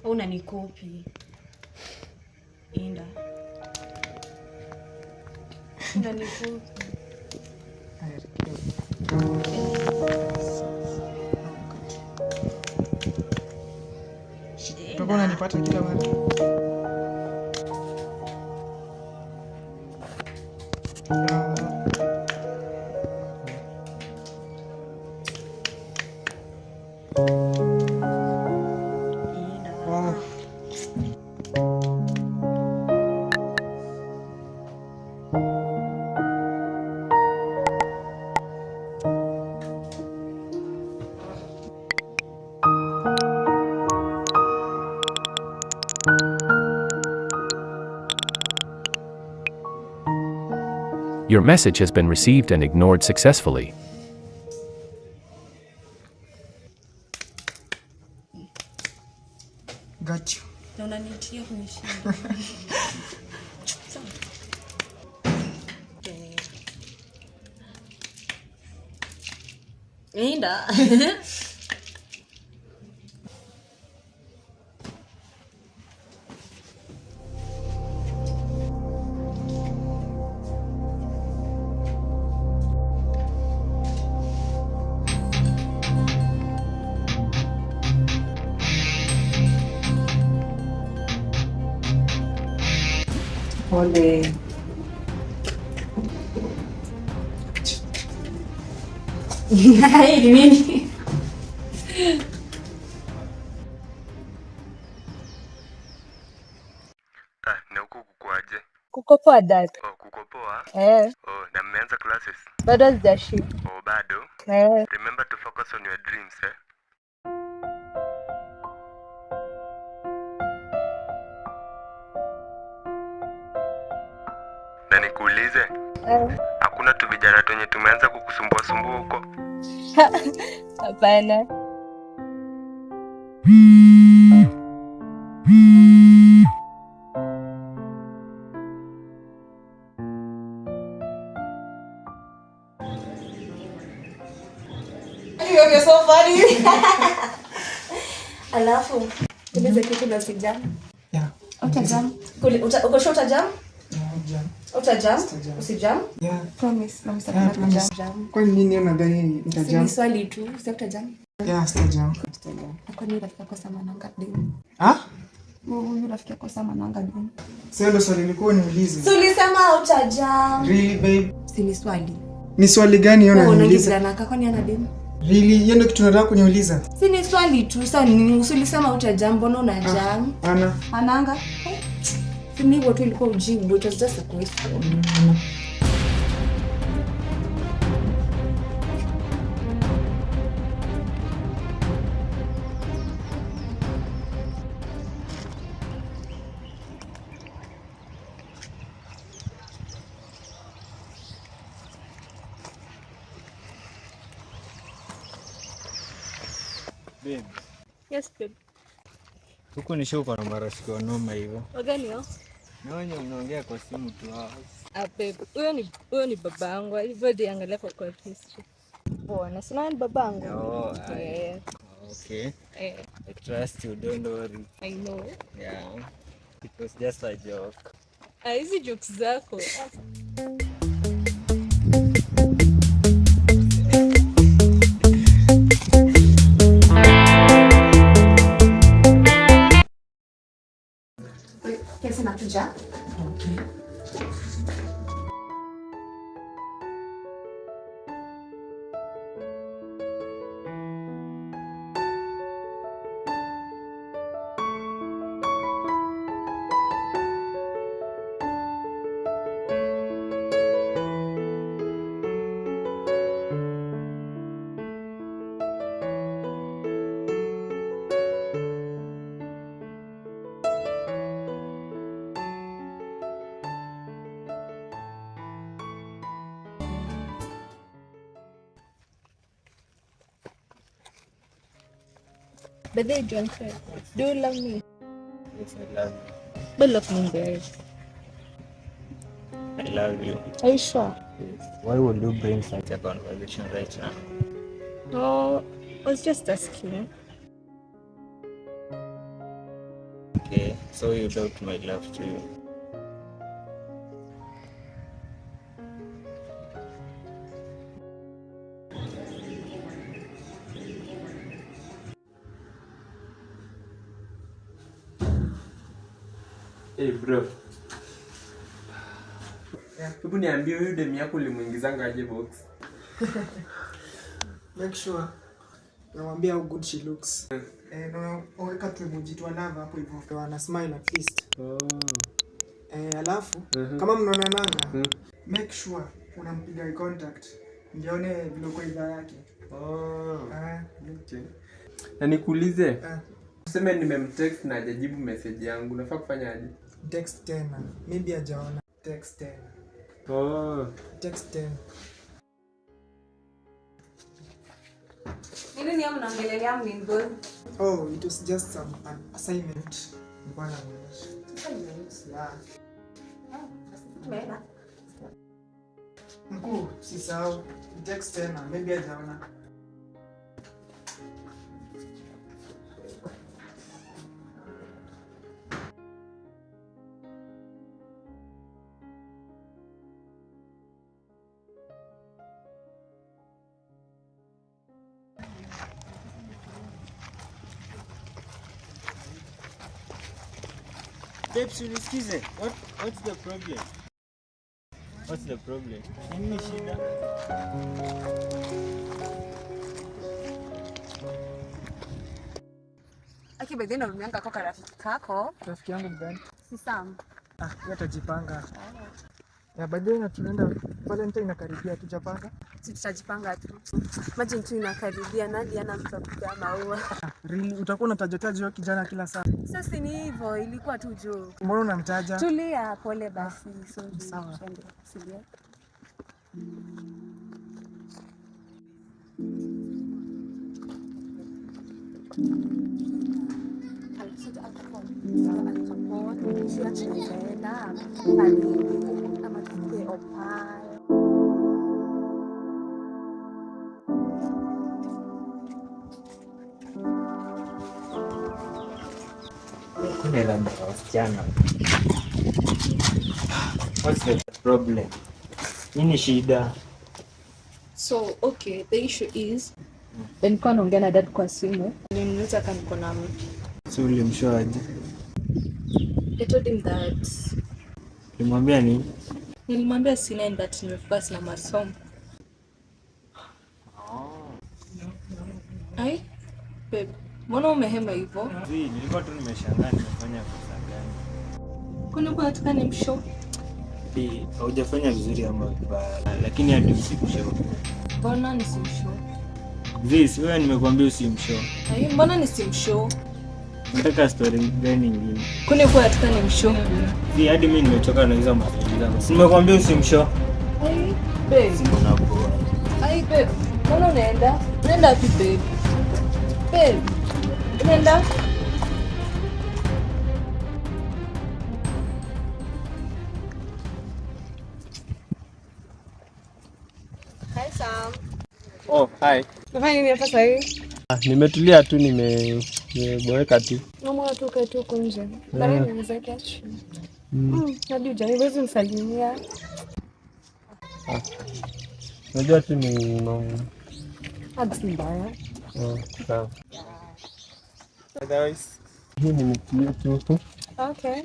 Unanikopi. Inda. Unanikopi. Utakuwa unanipata kila mara. Your message has been received and ignored successfully. Got you. Unanitia kunishinda. Inda. Pole. Hai nini? Na huku kukoaje? Kuko poa dad. Oh, kuko poa? Oh, na mmeanza classes? bado sijashi. Oh, bado? Remember to focus on your dreams, Na nikuulize? Hakuna tu vijana wenye tumeanza kukusumbua huko? Hapana. You're so funny. Alafu, ulize kitu la sijam. Yeah. Utajam. Uko sure utajam? Yeah. Utajam? Usijam? Yeah. Promise. Yeah, promise. Kwa nini unadhani nitajam? Ni swali tu, si utajam. Yeah, sitajam. Kwa nini rafiki yako sama nanga dini? Huyu rafiki yako sama nanga dini. Sio ndo swali nilikuwa niulize. Si ulisema utajam. Really babe? Si ni swali. Ni swali gani hiyo unaniuliza? Unaona kwani ana dini? Really? Hiyo ndio kitu nataka kuniuliza? Si ni swali tu, sasa nini usilisema utajam, mbona unajam? Ananga. Si ni watu ilikuwa ujibu, it was just a question. Babe. Yes, babe. Huku ni shuko na marafiki wa noma hivyo. Wagani hao? Naonyo mnaongea kwa simu tu hao. Babe, huyo ni babangu. Hivyo ndio angalia kwa history. Bwana, sina ni babangu. Oh, okay. I trust you, don't worry. I know. Yeah. It was just a joke. Hizi jokes zako. Kesi nakuja. Okay. But they don't care. Do you love me? Yes, I love you. But look me in the eyes. I love you. Are you sure? Yes. Why would you bring such a conversation right now? Oh, I was just asking. Okay, so you doubt my love to you. Hey bro. Hebu niambie huyu demu yako ulimuingizanga aje box? Make sure unamwambia how good she looks. Na weka tu emoji tu love hapo hivyo. Kwa ana smile at least. Alafu kama mnaonananga, make sure unampiga eye contact. Ndione vile uko idhaa yake. Okay. Na nikuulize, useme nimemtext na hajajibu message yangu, nafaa kufanya aje? Text tena. Maybe hajaona. Text tena. Text tena. Nini niamu naongelelea mlimbo? Oh, it was just an assignment. Bwana mwisho. Assignment? Yeah. Tumeenda. Mkuu, sisahau. Text tena. Maybe hajaona. Babes, unisikize. What's the problem? What's the problem? Nini shida? Aki by the end of mianga kwa rafiki kako. Rafiki yangu mgani? Si Sam. Yeye atajipanga. Ya baadaye na tunaenda Valentine inakaribia, tujapanga. Tutajipanga tu. Imagine tu inakaribia nani ana mtu akupa maua. Really utakuwa unataja huyo kijana kila saa. Sasa ni hivyo, ilikuwa tu juu. Mbona unamtaja? Tulia pole basi. Sawa. Silia. Kuna labda wasichana. What's the problem? Nini shida? So, okay, the issue is nilikuwa naongea na dad kwa simu. Nilimwita kama niko na mtu. So ulimshoaje? I told him that. Ulimwambia nini? Nilimwambia sina that nimefocus na masomo. Ai, babe, mbona umehema hivyo? Nilikuwa tu nimeshangaa nimefanya kosa gani. Kuna kwa nataka nimshow. Haujafanya vizuri ama vibaya, lakini hadi usikushow. Mbona nisimshow? Wewe nimekuambia usimshow. Ai, mbona nisimshow? Nataka story gani nyingine? Kuna kwa nataka nimshow. Hadi mimi nimetoka na hizo maswali zangu. Si nimekuambia usimshow. Ai, babe. Mbona bora? Ai, babe. Mbona unaenda? Unaenda wapi babe? Babe. Unaenda? Hi Sam. Oh, hi. Unafanya nini hapa sasa hivi? Nimetulia tu, nimeboeka tu. Mama tu kae tu huko nje. Bali niweze kiachi. Hadi ujaribu nisalimia. Unajua tu ni mambo. Hadi mbaya. Sawa. Otherwise, hii ni mtu tu. Okay.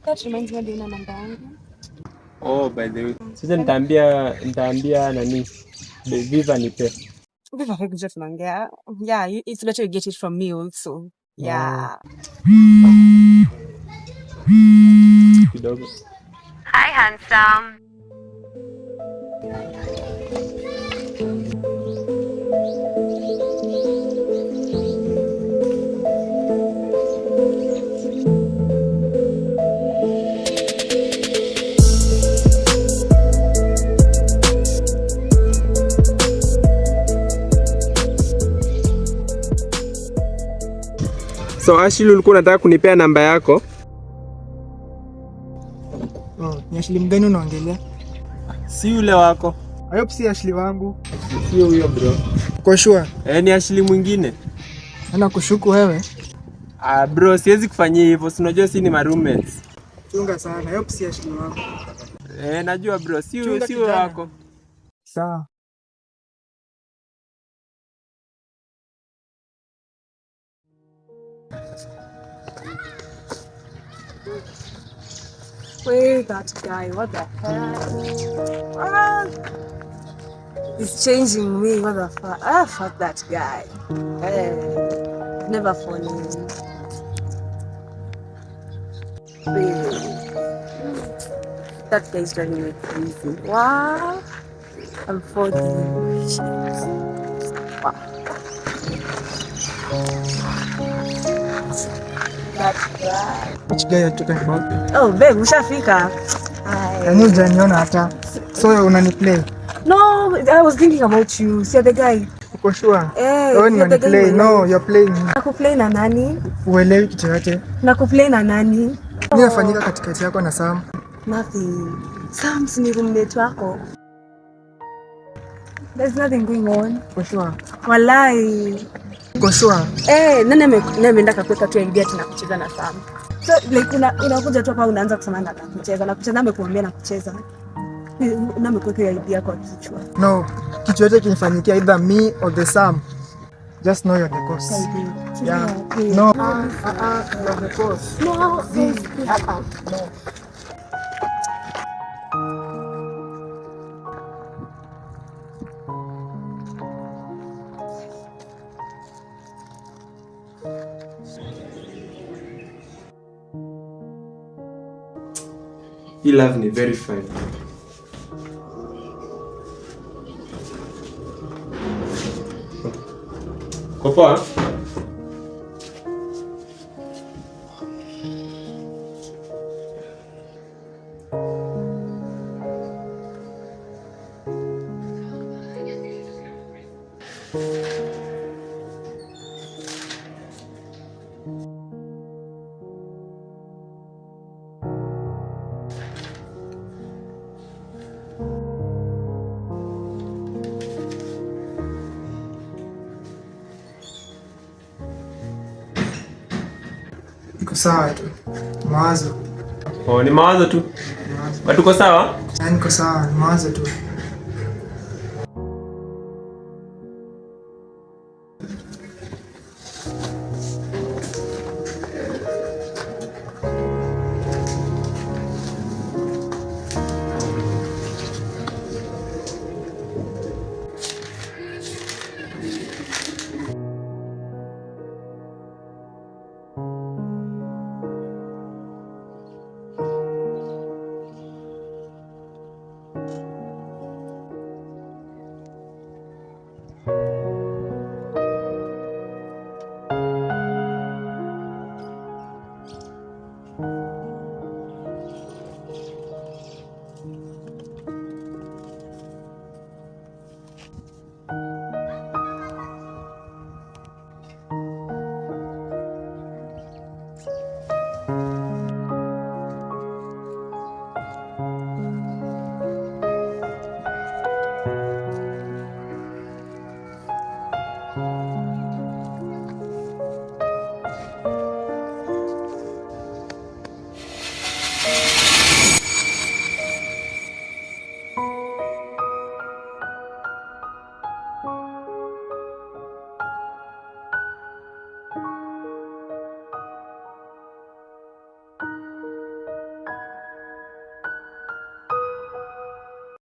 That reminds me dina namba yangu. Oh, by the way. Sasa nitaambia nani? Viva nipe. Viva hakuja tunaongea. Yeah, it's better you get it from me also. Yeah. Kidogo. Hi, handsome. So Ashley, ulikuwa unataka kunipea namba yako? Oh, ni Ashley mgani unaongelea? Si yule wako. I hope si Ashley wangu. Sio huyo bro. Uko sure? Ni Ashley mwingine. Ana kushuku wewe? Bro, siwezi kufanyia hivyo. Si unajua si ni ma roommates. Chunga sana. I hope si Ashley wangu. Najua bro, si wako. Sawa. Wait, that guy, what the hell? He's changing me, what the fuck? Fuck that guy. Never falling. That guy's driving me crazy. Wow. I'm falling. Wow. That guy. Which guy are you talking about? Oh, babe, ushafika. Yaani hujaniona hata. So unaniplay? No, I was thinking about you. See the guy. Uko sure? You're the guy. No, you're playing. Nakuplay na nani? Uelewi kitu yote. Nakuplay na nani? Nini inafanyika katikati yako na Sam? Nothing. Sam ni roommate wako. There's nothing going on. For sure. Walai. For sure. Nani ameenda kakuweka tu idea tunakucheza na Sam. So like unakuja tu hapa unaanza kusema na kucheza na kucheza amekuambia na kucheza. Na amekuweka idea kwa kichwa. No, kitu yote kinifanyikia either me or the Sam. Just know you're the cause. Yeah. No. You're the cause. No. No. You love me very fine. Kopoa? Iko sawa tu. Mawazo. Ni mawazo tu. Bado uko sawa? Niko sawa, ni mawazo tu.